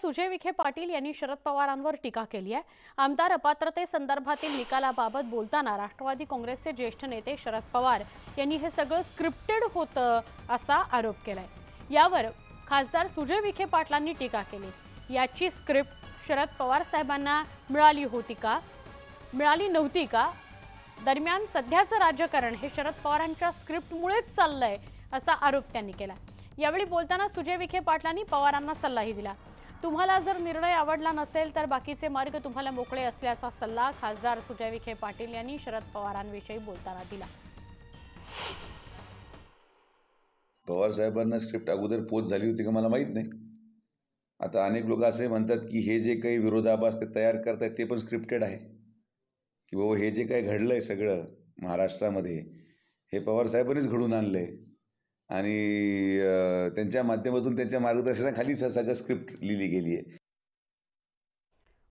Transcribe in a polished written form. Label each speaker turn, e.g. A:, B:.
A: सुजय विखे पाटील यांनी शरद पवारांवर टीका केली आहे। आमदार अपात्रतेसंदर्भातील निकालाबाबत बोलताना राष्ट्रवादी काँग्रेसचे ज्येष्ठ नेते शरद पवार यांनी हे सगळं स्क्रिप्टेड होतं असा आरोप केलाय। यावर खासदार सुजय विखे पाटलांनी टीका केली। याची स्क्रिप्ट शरद पवार साहेबांना मिळाली होती का, मिळाली नव्हती का? दरम्यान सध्याचं राजकारण हे शरद पवारांच्या स्क्रिप्टमुळेच चाललंय असा आरोप त्यांनी केला। यावेळी बोलताना सुजय विखे पाटलांनी पवारांना सल्लाही दिला। तुम्हाला जर निर्णय आवडला नसेल तर बाकीचे मार्ग तुम्हाला मोकळे असल्याचा सल्ला खासदार सुजय विखे पाटील यांनी शरद पवारांविषयी बोलताना दिला।
B: पवार साहेबांना स्क्रिप्ट अगोदर पोच झाली होती का मला माहित नाही। आता अनेक लोक असे म्हणतात की हे जे काही विरोधाभास ते तयार करतायत ते पण स्क्रिप्टेड आहे, की बाबा हे जे काही घडलंय सगळं महाराष्ट्रामध्ये हे पवार साहेबांनीच घडून आणलंय आणि त्यांच्या माध्यमातून त्यांच्या मार्गदर्शनाखालीच सगळं स्क्रिप्ट लिहिली गेली आहे।